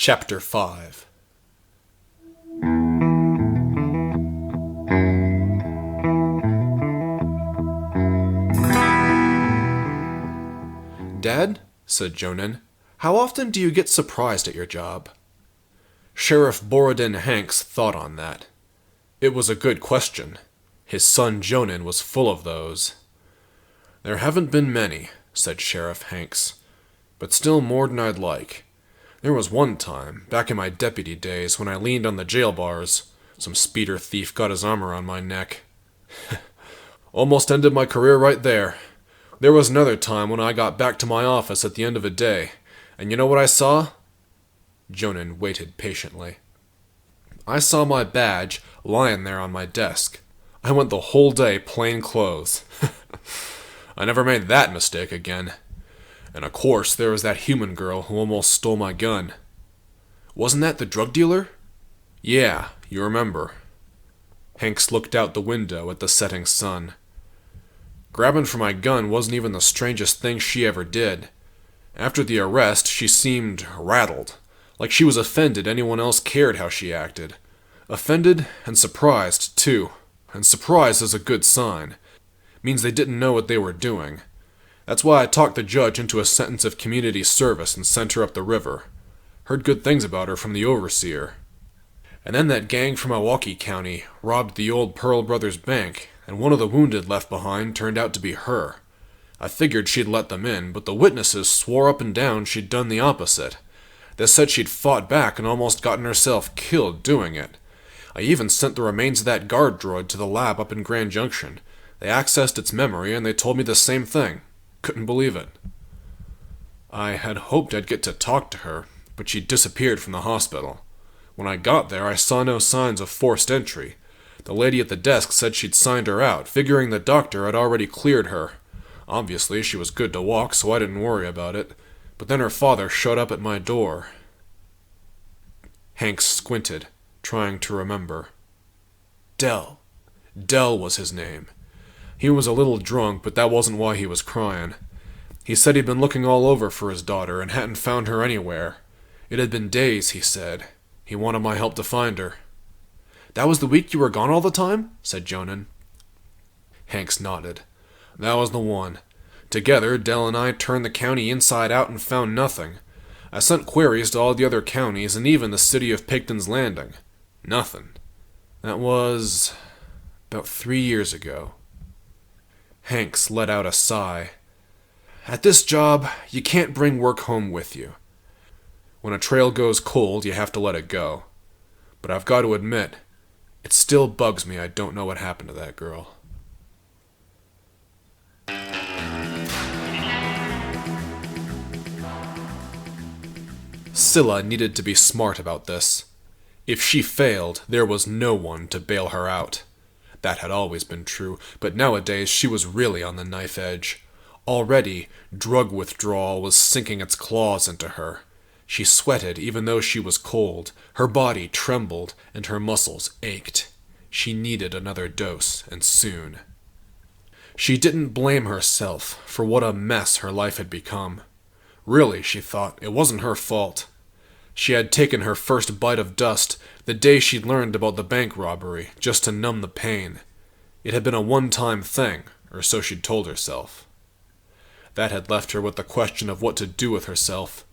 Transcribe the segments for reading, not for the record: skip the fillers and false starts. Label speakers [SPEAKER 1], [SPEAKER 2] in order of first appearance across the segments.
[SPEAKER 1] Chapter 5. "Dad," said Jonan, "how often do you get surprised at your job?" Sheriff Borodin Hanks thought on that. It was a good question. His son Jonan was full of those. "There haven't been many," said Sheriff Hanks, "but still more than I'd like. There was one time, back in my deputy days, when I leaned on the jail bars. Some speeder thief got his arm around my neck. Almost ended my career right there. There was another time when I got back to my office at the end of a day, and you know what I saw?" Jonan waited patiently. "I saw my badge lying there on my desk. I went the whole day plain clothes. I never made that mistake again. And of course there was that human girl who almost stole my gun." "Wasn't that the drug dealer?" "Yeah, you remember." Hanks looked out the window at the setting sun. "Grabbing for my gun wasn't even the strangest thing she ever did. After the arrest, she seemed rattled, like she was offended anyone else cared how she acted. Offended and surprised, too. And surprise is a good sign. Means they didn't know what they were doing. That's why I talked the judge into a sentence of community service and sent her up the river. Heard good things about her from the overseer. And then that gang from Milwaukee County robbed the old Pearl Brothers Bank, and one of the wounded left behind turned out to be her. I figured she'd let them in, but the witnesses swore up and down she'd done the opposite. They said she'd fought back and almost gotten herself killed doing it. I even sent the remains of that guard droid to the lab up in Grand Junction. They accessed its memory and they told me the same thing. Couldn't believe it. I had hoped I'd get to talk to her, but she disappeared from the hospital. When I got there, I saw no signs of forced entry. The lady at the desk said she'd signed her out, figuring the doctor had already cleared her. Obviously, she was good to walk, so I didn't worry about it. But then her father showed up at my door." Hanks squinted, trying to remember. Dell. Dell was his name. He was a little drunk, but that wasn't why he was crying. He said he'd been looking all over for his daughter and hadn't found her anywhere. It had been days, he said. He wanted my help to find her. "That was the week you were gone all the time?" said Jonan. Hanks nodded. "That was the one. Together, Dell and I turned the county inside out and found nothing. I sent queries to all the other counties and even the city of Picton's Landing. Nothing. That was about 3 years ago." Hanks let out a sigh. "At this job, you can't bring work home with you. When a trail goes cold, you have to let it go. But I've got to admit, it still bugs me I don't know what happened to that girl." Scylla needed to be smart about this. If she failed, there was no one to bail her out. That had always been true, but nowadays she was really on the knife edge. Already, drug withdrawal was sinking its claws into her. She sweated even though she was cold, her body trembled, and her muscles ached. She needed another dose, and soon. She didn't blame herself for what a mess her life had become. Really, she thought, it wasn't her fault. She had taken her first bite of dust the day she'd learned about the bank robbery, just to numb the pain. It had been a one-time thing, or so she'd told herself. That had left her with the question of what to do with herself.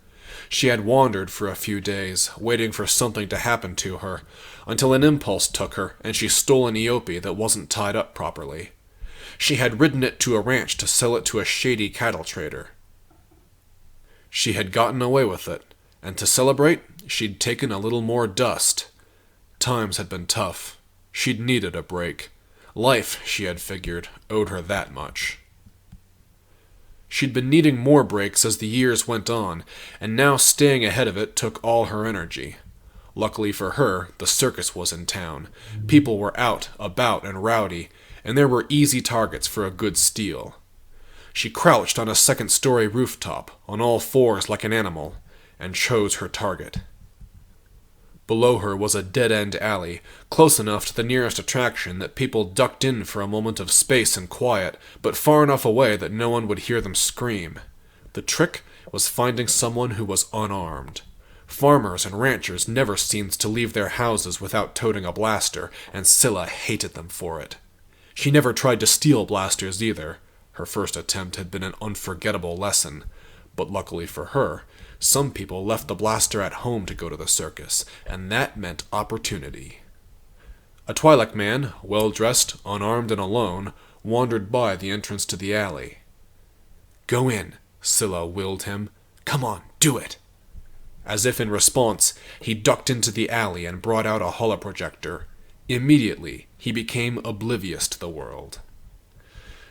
[SPEAKER 1] She had wandered for a few days, waiting for something to happen to her, until an impulse took her and she stole an Eopie that wasn't tied up properly. She had ridden it to a ranch to sell it to a shady cattle trader. She had gotten away with it, and to celebrate, she'd taken a little more dust. Times had been tough. She'd needed a break. Life, she had figured, owed her that much. She'd been needing more breaks as the years went on, and now staying ahead of it took all her energy. Luckily for her, the circus was in town. People were out, about, and rowdy, and there were easy targets for a good steal. She crouched on a second-story rooftop, on all fours like an animal, and chose her target. Below her was a dead-end alley, close enough to the nearest attraction that people ducked in for a moment of space and quiet, but far enough away that no one would hear them scream. The trick was finding someone who was unarmed. Farmers and ranchers never seemed to leave their houses without toting a blaster, and Scylla hated them for it. She never tried to steal blasters either. Her first attempt had been an unforgettable lesson, but luckily for her, some people left the blaster at home to go to the circus, and that meant opportunity. A Twi'lek man, well-dressed, unarmed, and alone, wandered by the entrance to the alley. "Go in," Scylla willed him. "Come on, do it." As if in response, he ducked into the alley and brought out a holoprojector. Immediately, he became oblivious to the world.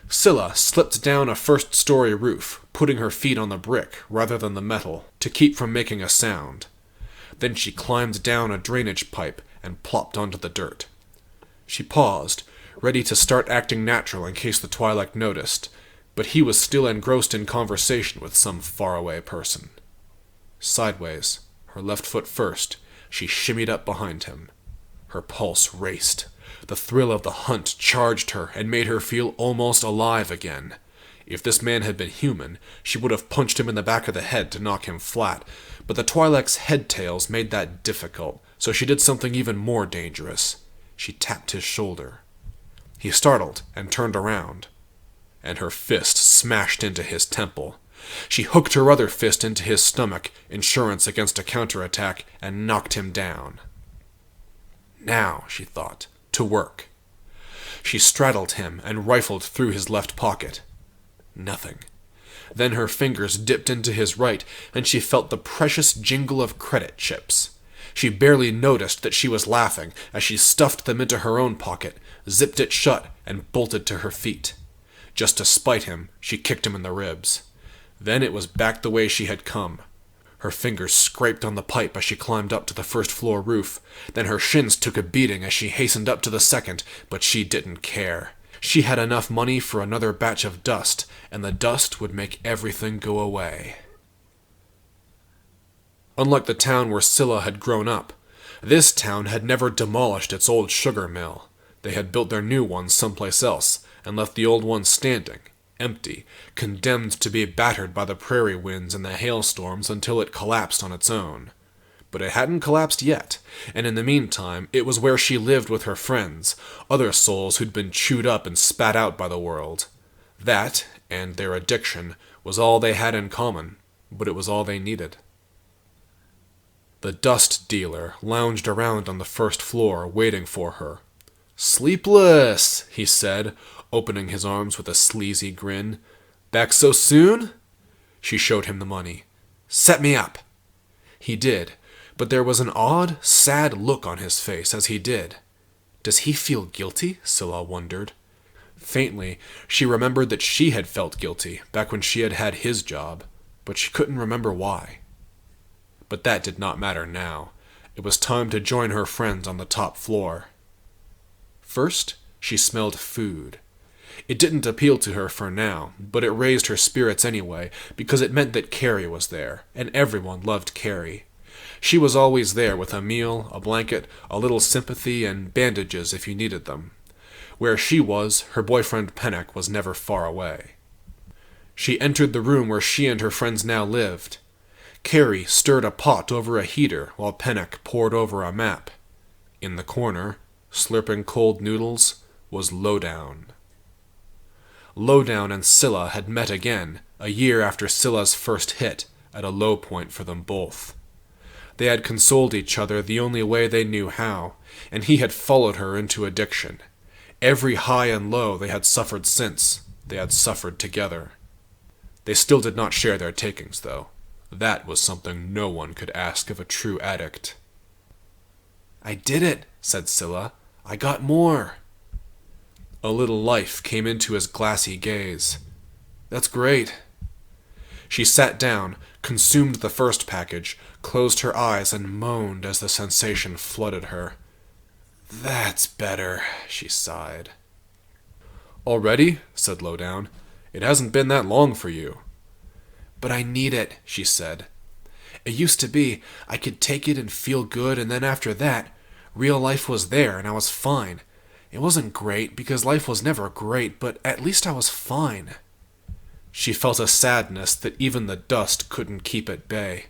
[SPEAKER 1] Scylla slipped down a first-story roof, putting her feet on the brick rather than the metal to keep from making a sound. Then she climbed down a drainage pipe and plopped onto the dirt. She paused, ready to start acting natural in case the Twi'lek noticed, but he was still engrossed in conversation with some faraway person. Sideways, her left foot first, she shimmied up behind him. Her pulse raced. The thrill of the hunt charged her and made her feel almost alive again. If this man had been human, she would have punched him in the back of the head to knock him flat, but the Twi'lek's head tails made that difficult, so she did something even more dangerous. She tapped his shoulder. He startled and turned around, and her fist smashed into his temple. She hooked her other fist into his stomach, insurance against a counterattack, and knocked him down. Now, she thought, to work. She straddled him and rifled through his left pocket. Nothing. Then her fingers dipped into his right, and she felt the precious jingle of credit chips. She barely noticed that she was laughing as she stuffed them into her own pocket, zipped it shut, and bolted to her feet. Just to spite him, she kicked him in the ribs. Then it was back the way she had come. Her fingers scraped on the pipe as she climbed up to the first-floor roof. Then her shins took a beating as she hastened up to the second, but she didn't care. She had enough money for another batch of dust, and the dust would make everything go away. Unlike the town where Scylla had grown up, this town had never demolished its old sugar mill. They had built their new one someplace else, and left the old one standing, empty, condemned to be battered by the prairie winds and the hailstorms until it collapsed on its own. But it hadn't collapsed yet, and in the meantime it was where she lived with her friends, other souls who'd been chewed up and spat out by the world. That, and their addiction, was all they had in common, but it was all they needed. The dust dealer lounged around on the first floor, waiting for her. "Sleepless," he said, opening his arms with a sleazy grin. "Back so soon?" She showed him the money. "Set me up." He did, but there was an odd, sad look on his face as he did. Does he feel guilty? Scylla wondered. Faintly, she remembered that she had felt guilty back when she had had his job, but she couldn't remember why. But that did not matter now. It was time to join her friends on the top floor. First, she smelled food. It didn't appeal to her for now, but it raised her spirits anyway, because it meant that Carrie was there, and everyone loved Carrie. She was always there with a meal, a blanket, a little sympathy, and bandages if you needed them. Where she was, her boyfriend Pennock was never far away. She entered the room where she and her friends now lived. Carrie stirred a pot over a heater while Pennock pored over a map. In the corner, slurping cold noodles, was Lowdown. Lowdown and Scylla had met again, a year after Scylla's first hit, at a low point for them both. They had consoled each other the only way they knew how, and he had followed her into addiction. Every high and low they had suffered since, they had suffered together. They still did not share their takings, though. That was something no one could ask of a true addict. "I did it," said Scylla. "I got more." A little life came into his glassy gaze. "That's great." She sat down, consumed the first package, closed her eyes, and moaned as the sensation flooded her. "That's better," she sighed. "Already?" said Lowdown. "It hasn't been that long for you." "But I need it," she said. "It used to be, I could take it and feel good, and then after that, real life was there and I was fine. It wasn't great, because life was never great, but at least I was fine." She felt a sadness that even the dust couldn't keep at bay.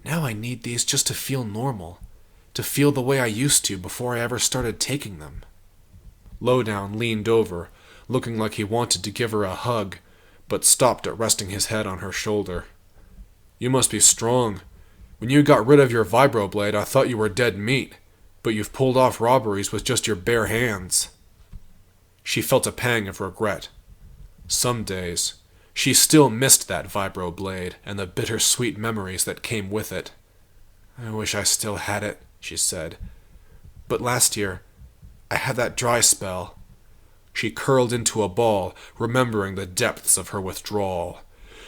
[SPEAKER 1] Now I need these just to feel normal, to feel the way I used to before I ever started taking them. Lowdown leaned over, looking like he wanted to give her a hug, but stopped at resting his head on her shoulder. You must be strong. When you got rid of your vibroblade, I thought you were dead meat, but you've pulled off robberies with just your bare hands. She felt a pang of regret. Some days, she still missed that vibroblade and the bittersweet memories that came with it. I wish I still had it, she said. But last year, I had that dry spell. She curled into a ball, remembering the depths of her withdrawal.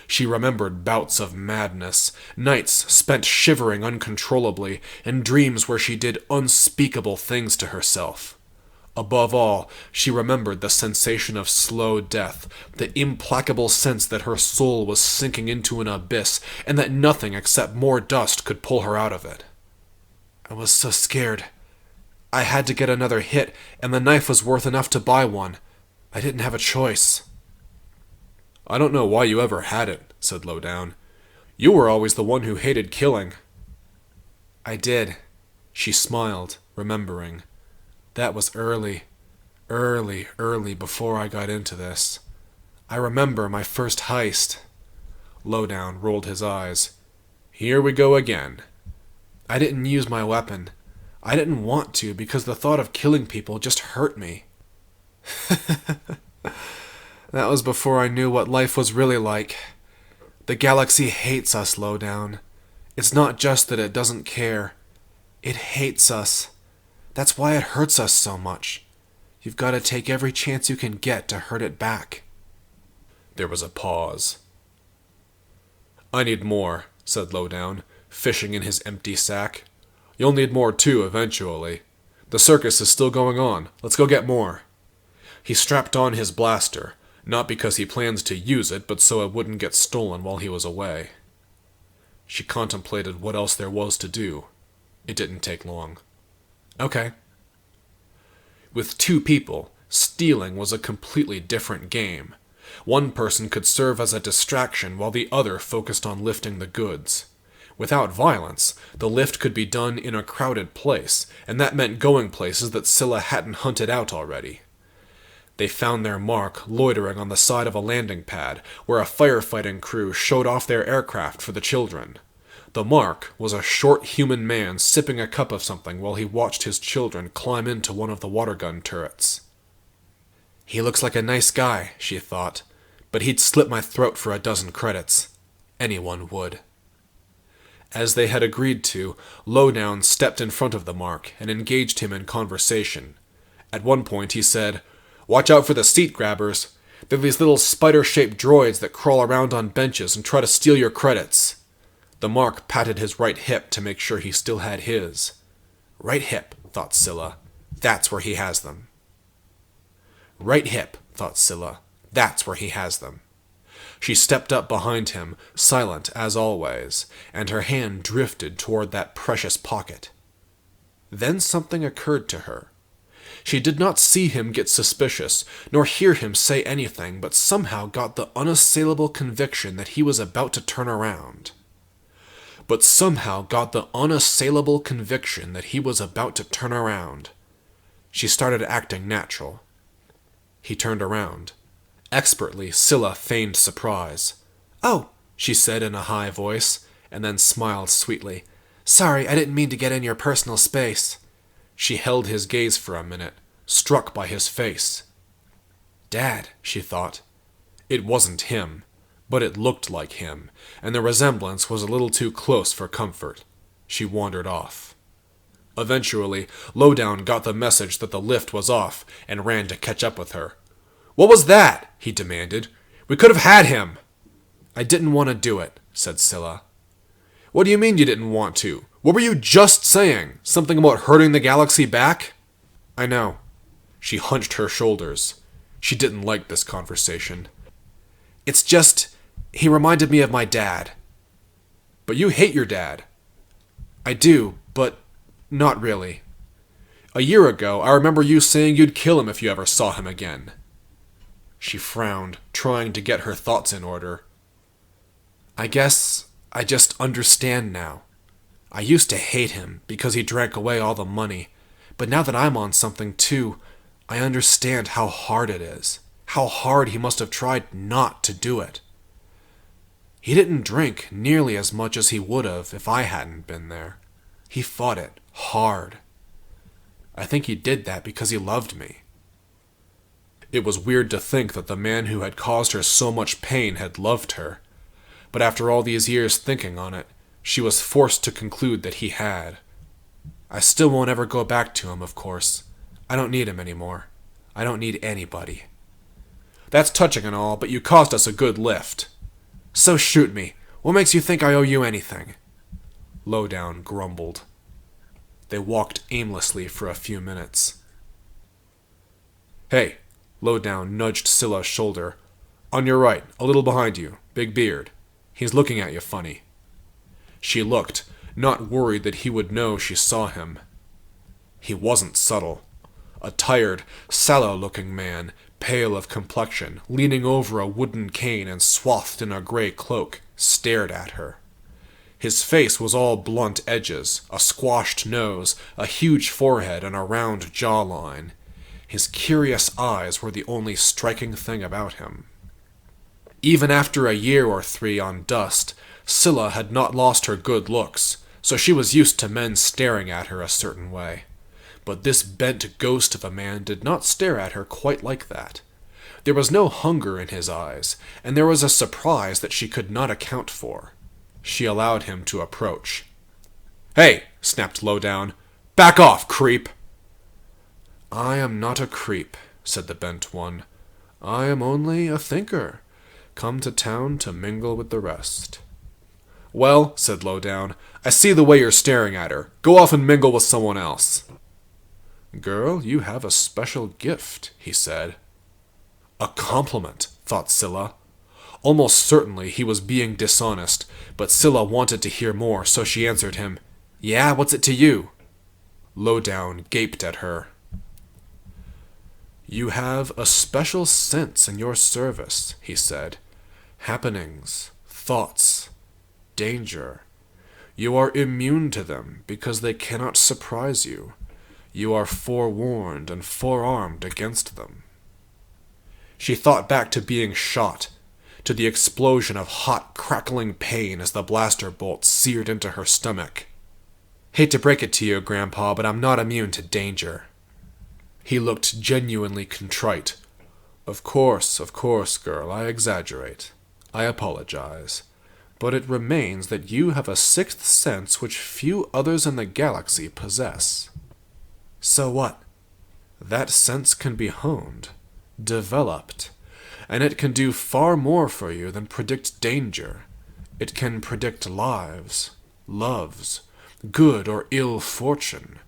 [SPEAKER 1] She remembered bouts of madness, nights spent shivering uncontrollably, and dreams where she did unspeakable things to herself. Above all, she remembered the sensation of slow death, the implacable sense that her soul was sinking into an abyss, and that nothing except more dust could pull her out of it. I was so scared. I had to get another hit, and the knife was worth enough to buy one. I didn't have a choice. I don't know why you ever had it, said Lowdown. You were always the one who hated killing. I did. She smiled, remembering. That was early before I got into this. I remember my first heist. Lowdown rolled his eyes. Here we go again. I didn't use my weapon. I didn't want to because the thought of killing people just hurt me. That was before I knew what life was really like. The galaxy hates us, Lowdown. It's not just that it doesn't care. It hates us. That's why it hurts us so much. You've got to take every chance you can get to hurt it back. There was a pause. I need more, said Lowdown, fishing in his empty sack. You'll need more too, eventually. The circus is still going on. Let's go get more. He strapped on his blaster, not because he plans to use it, but so it wouldn't get stolen while he was away. She contemplated what else there was to do. It didn't take long. Okay. With two people, stealing was a completely different game. One person could serve as a distraction while the other focused on lifting the goods. Without violence, the lift could be done in a crowded place, and that meant going places that Scylla hadn't hunted out already. They found their mark loitering on the side of a landing pad, where a firefighting crew showed off their aircraft for the children. The mark was a short human man sipping a cup of something while he watched his children climb into one of the water gun turrets. He looks like a nice guy, she thought, but he'd slit my throat for a dozen credits. Anyone would. As they had agreed to, Lowdown stepped in front of the mark and engaged him in conversation. At one point he said, "Watch out for the seat grabbers. They're these little spider-shaped droids that crawl around on benches and try to steal your credits." The mark patted his right hip to make sure he still had his. Right hip, thought Scylla. That's where he has them. Right hip, thought Scylla. That's where he has them. She stepped up behind him, silent as always, and her hand drifted toward that precious pocket. Then something occurred to her. She did not see him get suspicious, nor hear him say anything, but somehow got the unassailable conviction that he was about to turn around. She started acting natural. He turned around. Expertly, Scylla feigned surprise. "Oh," she said in a high voice, and then smiled sweetly. "Sorry, I didn't mean to get in your personal space." She held his gaze for a minute, struck by his face. Dad, she thought. It wasn't him, but it looked like him, and the resemblance was a little too close for comfort. She wandered off. Eventually, Lowdown got the message that the lift was off and ran to catch up with her. "What was that?" he demanded. "We could have had him." "I didn't want to do it," said Scylla. "What do you mean you didn't want to? What were you just saying? Something about hurting the galaxy back?" "I know." She hunched her shoulders. She didn't like this conversation. "It's just, he reminded me of my dad." "But you hate your dad." "I do, but not really. A year ago, I remember you saying you'd kill him if you ever saw him again." She frowned, trying to get her thoughts in order. "I guess I just understand now," I used to hate him because he drank away all the money, but now that I'm on something too, I understand how hard it is. How hard he must have tried not to do it. He didn't drink nearly as much as he would have if I hadn't been there. He fought it hard. I think he did that because he loved me. It was weird to think that the man who had caused her so much pain had loved her, but after all these years thinking on it, she was forced to conclude that he had. I still won't ever go back to him, of course. I don't need him anymore. I don't need anybody. That's touching and all, but you caused us a good lift. So shoot me. What makes you think I owe you anything? Lowdown grumbled. They walked aimlessly for a few minutes. Hey, Lowdown nudged Scylla's shoulder. On your right, a little behind you, big beard. He's looking at you funny. She looked, not worried that he would know she saw him. He wasn't subtle. A tired, sallow-looking man, pale of complexion, leaning over a wooden cane and swathed in a gray cloak, stared at her. His face was all blunt edges, a squashed nose, a huge forehead, and a round jawline. His curious eyes were the only striking thing about him. Even after a year or 3 on dust, Scylla had not lost her good looks, so she was used to men staring at her a certain way. But this bent ghost of a man did not stare at her quite like that. There was no hunger in his eyes, and there was a surprise that she could not account for. She allowed him to approach. "Hey!" snapped Lowdown. "Back off, creep!" "I am not a creep," said the bent one. "I am only a thinker, come to town to mingle with the rest." "Well," said Lowdown, "I see the way you're staring at her. Go off and mingle with someone else." "Girl, you have a special gift," he said. A compliment, thought Scylla. Almost certainly he was being dishonest, but Scylla wanted to hear more, so she answered him, "Yeah, what's it to you?" Lowdown gaped at her. "You have a special sense in your service," he said. "Happenings, thoughts, danger. You are immune to them because they cannot surprise you. You are forewarned and forearmed against them." She thought back to being shot, to the explosion of hot, crackling pain as the blaster bolt seared into her stomach. "Hate to break it to you, Grandpa, but I'm not immune to danger." He looked genuinely contrite. Of course, girl, I exaggerate. I apologize. But it remains that you have a sixth sense which few others in the galaxy possess." "So what?" "That sense can be honed, developed, and it can do far more for you than predict danger. It can predict lives, loves, good or ill fortune,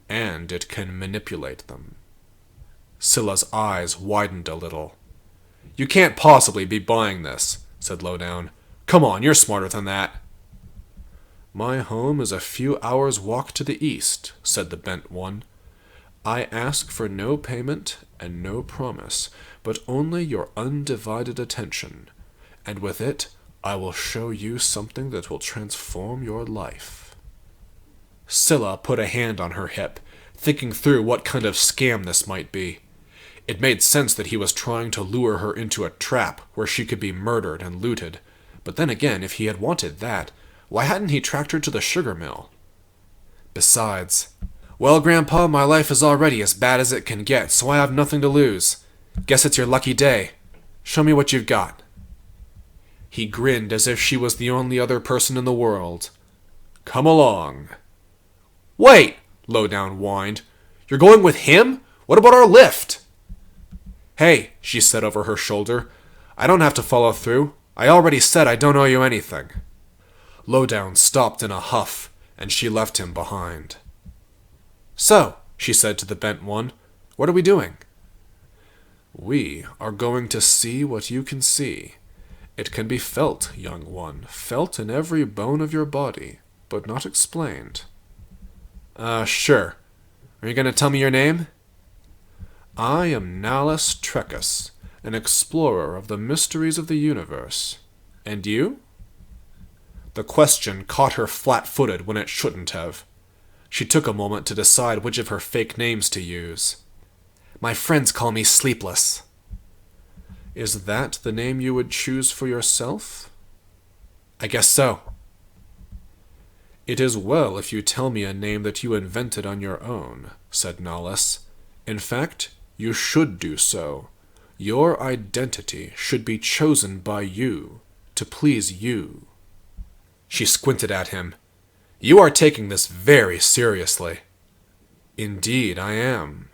[SPEAKER 1] and it can manipulate them." Scylla's eyes widened a little. "You can't possibly be buying this," said Lowdown. "Come on, you're smarter than that." "My home is a few hours' walk to the east," said the bent one. "I ask for no payment and no promise, but only your undivided attention, and with it I will show you something that will transform your life." Scylla put a hand on her hip, thinking through what kind of scam this might be. It made sense that he was trying to lure her into a trap where she could be murdered and looted, but then again, if he had wanted that, why hadn't he tracked her to the sugar mill? Besides, "Well, Grandpa, my life is already as bad as it can get, so I have nothing to lose. Guess it's your lucky day. Show me what you've got." He grinned as if she was the only other person in the world. "Come along." "Wait!" Lowdown whined. "You're going with him? What about our lift?" "Hey," she said over her shoulder, "I don't have to follow through. I already said I don't owe you anything." Lowdown stopped in a huff, and she left him behind. "So," she said to the bent one, "what are we doing?" "We are going to see what you can see. It can be felt, young one, felt in every bone of your body, but not explained." Sure. Are you going to tell me your name?" "I am Nalus Trecus, an explorer of the mysteries of the universe. And you?" The question caught her flat-footed when it shouldn't have. She took a moment to decide which of her fake names to use. My friends call me Sleepless. Is that the name you would choose for yourself? I guess so. It is well if you tell me a name that you invented on your own, said Nollis. In fact, you should do so. Your identity should be chosen by you, to please you. She squinted at him. You are taking this very seriously. Indeed, I am.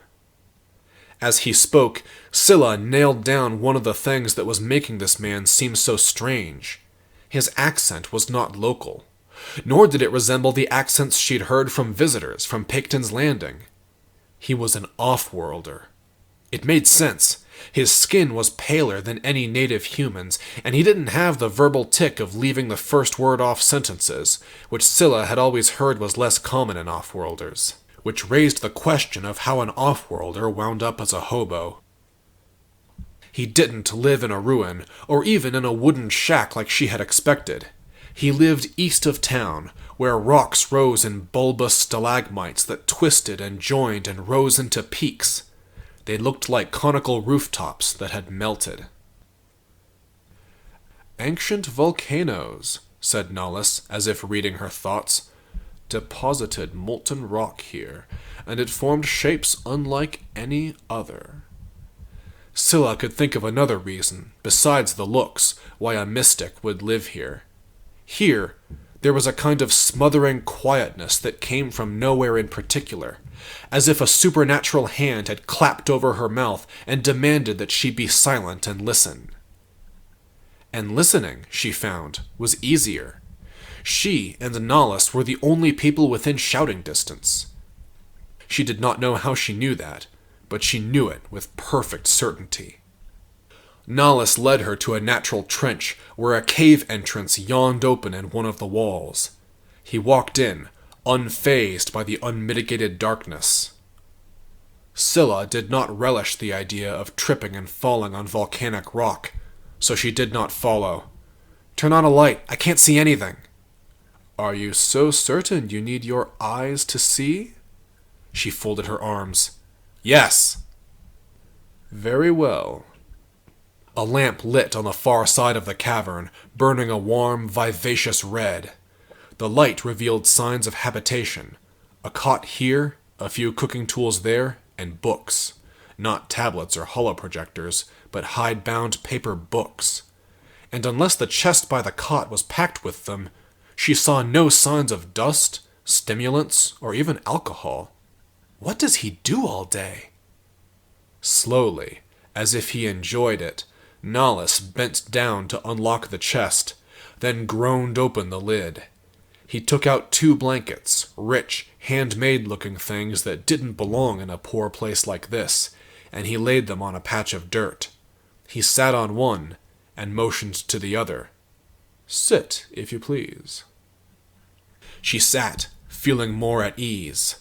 [SPEAKER 1] As he spoke, Scylla nailed down one of the things that was making this man seem so strange. His accent was not local, nor did it resemble the accents she'd heard from visitors from Picton's Landing. He was an off-worlder. It made sense. His skin was paler than any native human's, and he didn't have the verbal tic of leaving the first word off sentences, which Scylla had always heard was less common in off-worlders, which raised the question of how an off-worlder wound up as a hobo. He didn't live in a ruin, or even in a wooden shack like she had expected. He lived east of town, where rocks rose in bulbous stalagmites that twisted and joined and rose into peaks. They looked like conical rooftops that had melted. Ancient volcanoes, said Nollis, as if reading her thoughts, deposited molten rock here, and it formed shapes unlike any other. Scylla could think of another reason, besides the looks, why a mystic would live here. Here, there was a kind of smothering quietness that came from nowhere in particular, as if a supernatural hand had clapped over her mouth and demanded that she be silent and listen. And listening, she found, was easier. She and Nollis were the only people within shouting distance. She did not know how she knew that, but she knew it with perfect certainty. Nollis led her to a natural trench where a cave entrance yawned open in one of the walls. He walked in, unfazed by the unmitigated darkness. Scylla did not relish the idea of tripping and falling on volcanic rock, so she did not follow. Turn on a light, I can't see anything. Are you so certain you need your eyes to see? She folded her arms. Yes. Very well. A lamp lit on the far side of the cavern, burning a warm, vivacious red. The light revealed signs of habitation. A cot here, a few cooking tools there, and books. Not tablets or holoprojectors, but hide-bound paper books. And unless the chest by the cot was packed with them, she saw no signs of dust, stimulants, or even alcohol. What does he do all day? Slowly, as if he enjoyed it, Nollis bent down to unlock the chest, then groaned open the lid. He took out 2 blankets, rich, handmade-looking things that didn't belong in a poor place like this, and he laid them on a patch of dirt. He sat on one, and motioned to the other. Sit, if you please. She sat, feeling more at ease.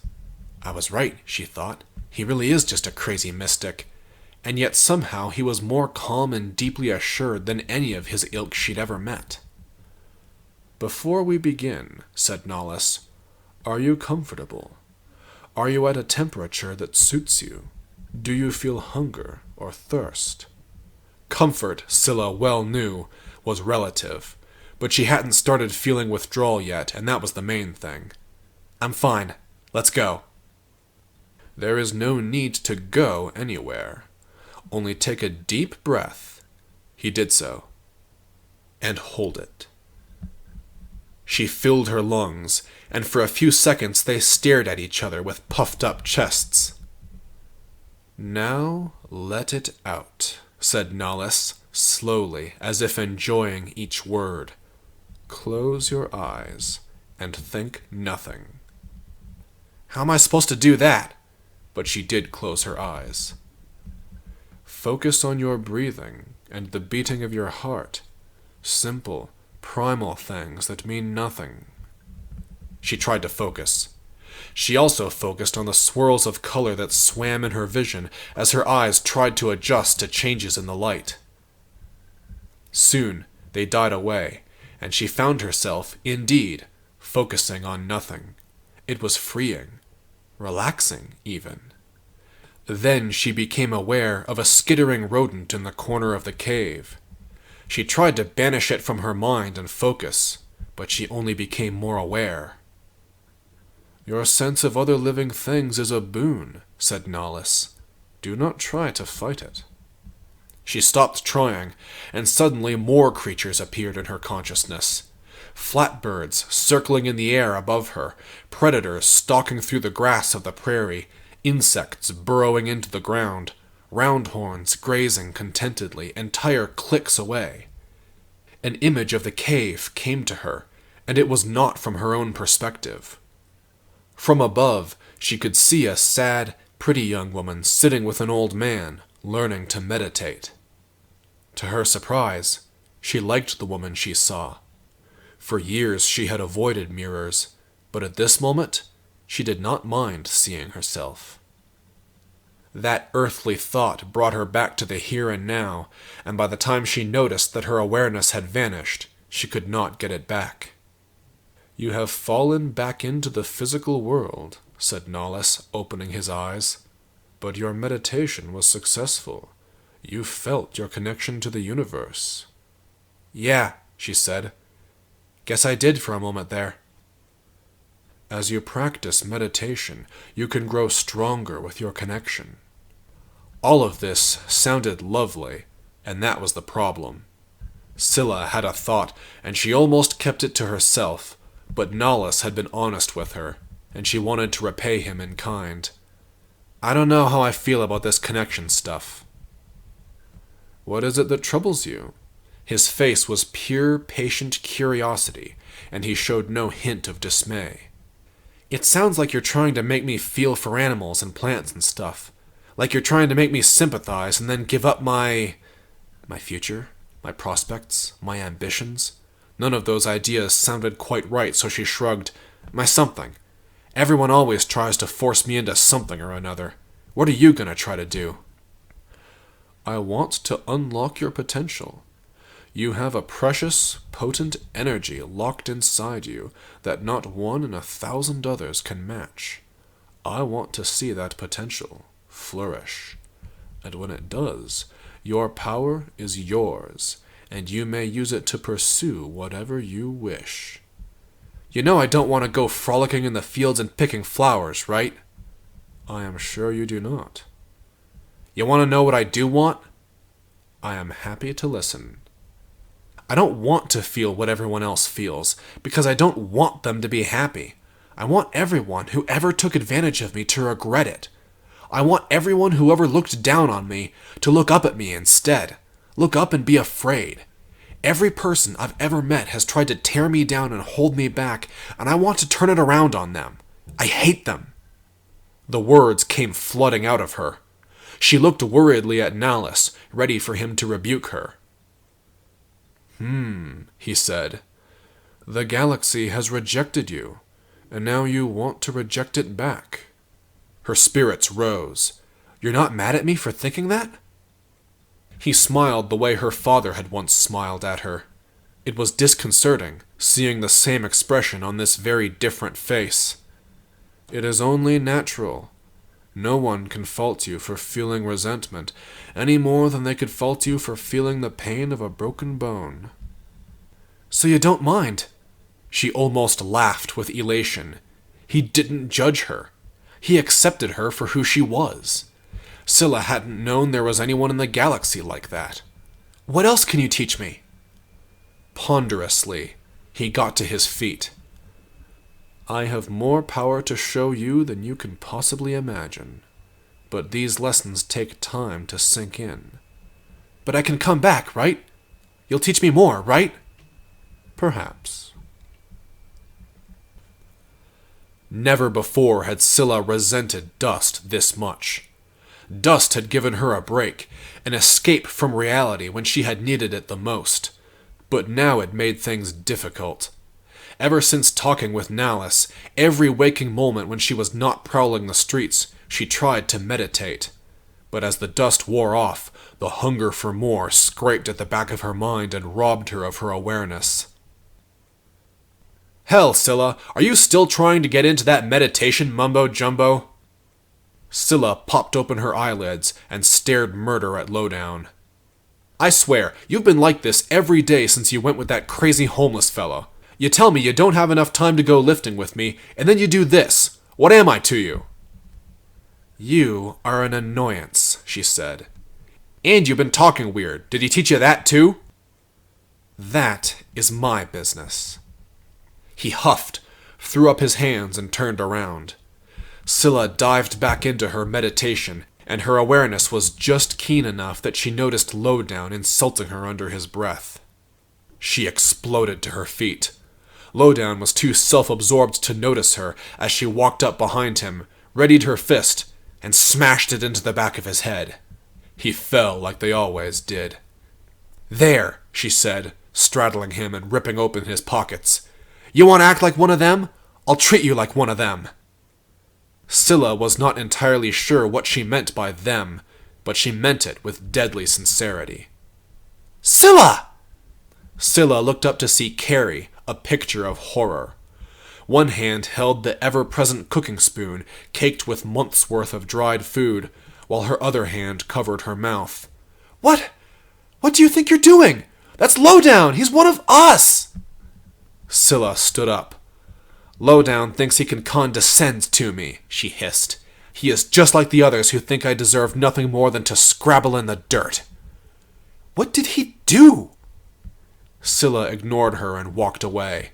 [SPEAKER 1] I was right, she thought. He really is just a crazy mystic. And yet somehow he was more calm and deeply assured than any of his ilk she'd ever met. Before we begin, said Nollis, are you comfortable? Are you at a temperature that suits you? Do you feel hunger or thirst? Comfort, Scylla well knew, was relative, but she hadn't started feeling withdrawal yet, and that was the main thing. I'm fine. Let's go. There is no need to go anywhere. Only take a deep breath. He did so. And hold it. She filled her lungs, and for a few seconds they stared at each other with puffed-up chests. Now let it out, said Nollis, slowly, as if enjoying each word. Close your eyes, and think nothing. How am I supposed to do that? But she did close her eyes. Focus on your breathing and the beating of your heart. Simple, primal things that mean nothing. She tried to focus. She also focused on the swirls of color that swam in her vision as her eyes tried to adjust to changes in the light. Soon they died away, and she found herself, indeed, focusing on nothing. It was freeing, relaxing even. Then she became aware of a skittering rodent in the corner of the cave. She tried to banish it from her mind and focus, but she only became more aware. "Your sense of other living things is a boon," said Nahlis. "Do not try to fight it." She stopped trying, and suddenly more creatures appeared in her consciousness. Flatbirds circling in the air above her, predators stalking through the grass of the prairie, insects burrowing into the ground, roundhorns grazing contentedly, entire cliques away. An image of the cave came to her, and it was not from her own perspective. From above, she could see a sad, pretty young woman sitting with an old man, learning to meditate. To her surprise, she liked the woman she saw. For years she had avoided mirrors, but at this moment, she did not mind seeing herself. That earthly thought brought her back to the here and now, and by the time she noticed that her awareness had vanished, she could not get it back. "You have fallen back into the physical world," said Nahlis, opening his eyes. "But your meditation was successful. You felt your connection to the universe." "Yeah," she said. "Guess I did for a moment there." "As you practice meditation, you can grow stronger with your connection." All of this sounded lovely, and that was the problem. Scylla had a thought, and she almost kept it to herself, but Nahlis had been honest with her, and she wanted to repay him in kind. "I don't know how I feel about this connection stuff." "What is it that troubles you?" His face was pure, patient curiosity, and he showed no hint of dismay. "It sounds like you're trying to make me feel for animals and plants and stuff. Like you're trying to make me sympathize and then give up my future, my prospects, my ambitions." None of those ideas sounded quite right, so she shrugged. "My something. Everyone always tries to force me into something or another. What are you going to try to do?" "I want to unlock your potential. You have a precious, potent energy locked inside you that not 1 in 1,000 others can match. I want to see that potential flourish. And when it does, your power is yours, and you may use it to pursue whatever you wish." "You know I don't want to go frolicking in the fields and picking flowers, right?" "I am sure you do not." "You want to know what I do want?" "I am happy to listen." "I don't want to feel what everyone else feels, because I don't want them to be happy. I want everyone who ever took advantage of me to regret it. I want everyone who ever looked down on me to look up at me instead. Look up and be afraid. Every person I've ever met has tried to tear me down and hold me back, and I want to turn it around on them. I hate them." The words came flooding out of her. She looked worriedly at Nahlis, ready for him to rebuke her. He said. "The galaxy has rejected you, and now you want to reject it back." Her spirits rose. "You're not mad at me for thinking that?" He smiled the way her father had once smiled at her. It was disconcerting, seeing the same expression on this very different face. "It is only natural. No one can fault you for feeling resentment, any more than they could fault you for feeling the pain of a broken bone." "So you don't mind?" She almost laughed with elation. He didn't judge her. He accepted her for who she was. Scylla hadn't known there was anyone in the galaxy like that. "What else can you teach me?" Ponderously, he got to his feet. "I have more power to show you than you can possibly imagine, but these lessons take time to sink in." "But I can come back, right? You'll teach me more, right?" "Perhaps." Never before had Scylla resented Dust this much. Dust had given her a break, an escape from reality when she had needed it the most. But now it made things difficult. Ever since talking with Nahlis, every waking moment when she was not prowling the streets, she tried to meditate. But as the dust wore off, the hunger for more scraped at the back of her mind and robbed her of her awareness. Hell, Scylla, are you still trying to get into that meditation mumbo-jumbo? Scylla popped open her eyelids and stared murder at Lowdown. I swear, you've been like this every day since you went with that crazy homeless fellow. You tell me you don't have enough time to go lifting with me, and then you do this. What am I to you? You are an annoyance, she said. And you've been talking weird. Did he teach you that too? That is my business. He huffed, threw up his hands, and turned around. Scylla dived back into her meditation, and her awareness was just keen enough that she noticed Lowdown insulting her under his breath. She exploded to her feet. Lowdown was too self-absorbed to notice her as she walked up behind him, readied her fist, and smashed it into the back of his head. He fell like they always did. There, she said, straddling him and ripping open his pockets. You want to act like one of them? I'll treat you like one of them. Scylla was not entirely sure what she meant by them, but she meant it with deadly sincerity. Scylla! Scylla looked up to see Carrie, a picture of horror. One hand held the ever-present cooking spoon, caked with months' worth of dried food, while her other hand covered her mouth. What do you think you're doing? That's Lowdown! He's one of us! Scylla stood up. Lowdown thinks he can condescend to me, she hissed. He is just like the others who think I deserve nothing more than to scrabble in the dirt. What did he do? Scylla ignored her and walked away.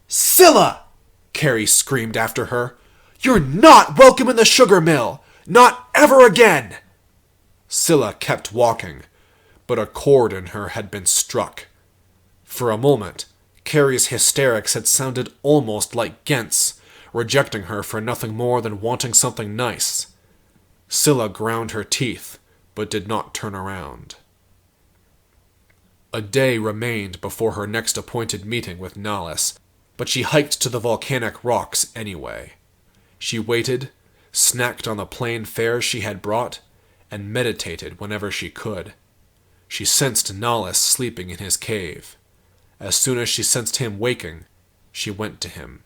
[SPEAKER 1] Scylla! Carrie screamed after her. You're not welcome in the sugar mill! Not ever again! Scylla kept walking, but a chord in her had been struck. For a moment, Carrie's hysterics had sounded almost like Gent's, rejecting her for nothing more than wanting something nice. Scylla ground her teeth, but did not turn around. A day remained before her next appointed meeting with Nahlis, but she hiked to the volcanic rocks anyway. She waited, snacked on the plain fare she had brought, and meditated whenever she could. She sensed Nahlis sleeping in his cave. As soon as she sensed him waking, she went to him.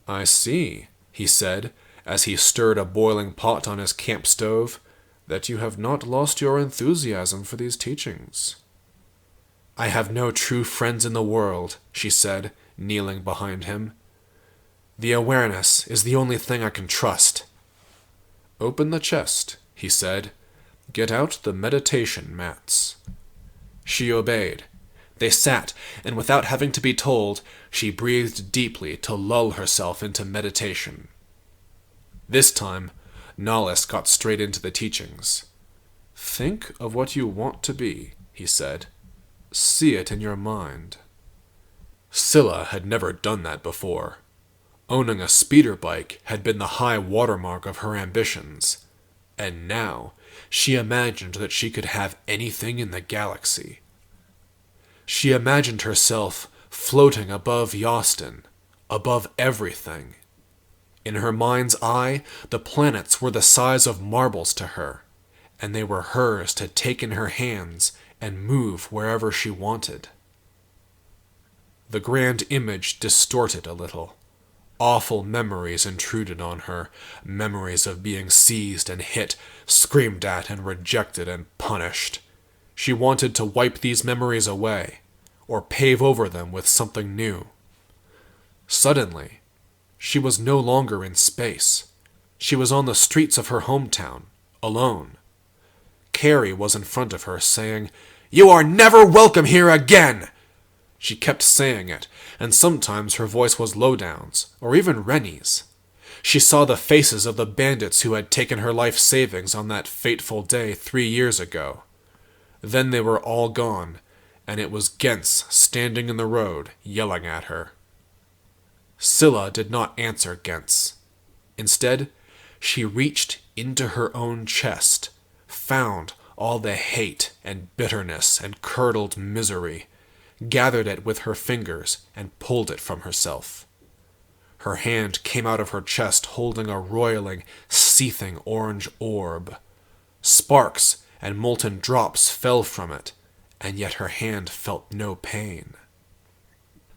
[SPEAKER 1] I see, he said, as he stirred a boiling pot on his camp stove, that you have not lost your enthusiasm for these teachings. I have no true friends in the world, she said, kneeling behind him. The awareness is the only thing I can trust. Open the chest, he said. Get out the meditation mats. She obeyed. They sat, and without having to be told, she breathed deeply to lull herself into meditation. This time, Nahlis got straight into the teachings. Think of what you want to be, he said. See it in your mind. Scylla had never done that before. Owning a speeder bike had been the high watermark of her ambitions, and now she imagined that she could have anything in the galaxy. She imagined herself floating above Yostin, above everything. In her mind's eye, the planets were the size of marbles to her, and they were hers to take in her hands and move wherever she wanted. The grand image distorted a little. Awful memories intruded on her, memories of being seized and hit, screamed at and rejected and punished. She wanted to wipe these memories away, or pave over them with something new. Suddenly, she was no longer in space. She was on the streets of her hometown, alone. Carrie was in front of her, saying, "You are never welcome here again!" She kept saying it, and sometimes her voice was Lowdown's, or even Rennie's. She saw the faces of the bandits who had taken her life savings on that fateful day 3 years ago. Then they were all gone, and it was Gents standing in the road, yelling at her. Scylla did not answer Gents. Instead, she reached into her own chest, found all the hate and bitterness and curdled misery, gathered it with her fingers, and pulled it from herself. Her hand came out of her chest holding a roiling, seething orange orb. Sparks and molten drops fell from it, and yet her hand felt no pain.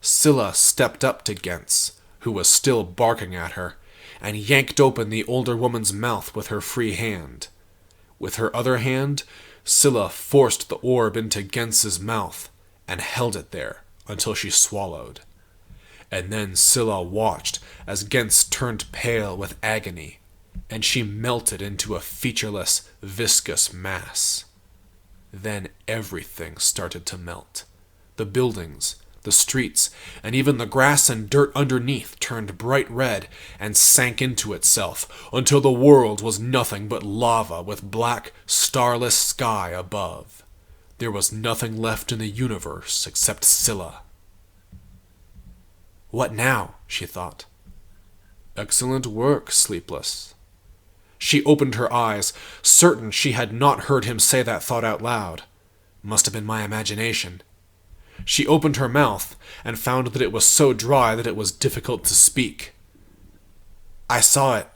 [SPEAKER 1] Scylla stepped up to Gens, who was still barking at her, and yanked open the older woman's mouth with her free hand. With her other hand, Scylla forced the orb into Gens's mouth and held it there until she swallowed. And then Scylla watched as Gens turned pale with agony, and she melted into a featureless, viscous mass. Then everything started to melt. The buildings, the streets, and even the grass and dirt underneath turned bright red and sank into itself until the world was nothing but lava with black, starless sky above. There was nothing left in the universe except Scylla. What now? She thought. Excellent work, Sleepless. She opened her eyes, certain she had not heard him say that thought out loud. Must have been my imagination. She opened her mouth and found that it was so dry that it was difficult to speak. I saw it.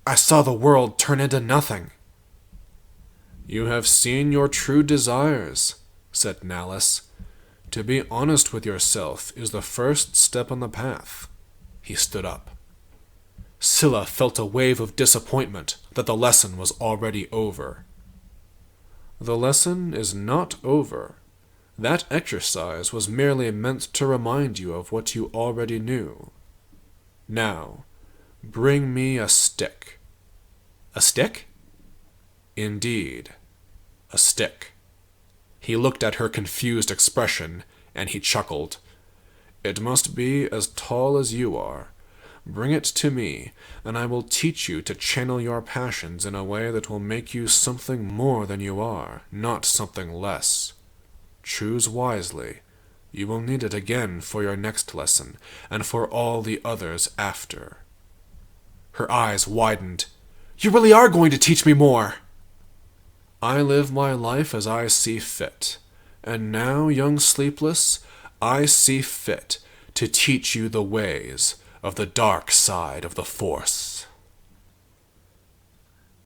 [SPEAKER 1] I saw the world turn into nothing. You have seen your true desires, said Nallis. To be honest with yourself is the first step on the path. He stood up. Scylla felt a wave of disappointment that the lesson was already over. The lesson is not over. That exercise was merely meant to remind you of what you already knew. Now, bring me a stick. A stick? Indeed, a stick. He looked at her confused expression, and he chuckled. It must be as tall as you are. Bring it to me, and I will teach you to channel your passions in a way that will make you something more than you are, not something less. Choose wisely. You will need it again for your next lesson, and for all the others after. Her eyes widened. You really are going to teach me more! I live my life as I see fit, and now, young Sleepless, I see fit to teach you the ways of the dark side of the Force.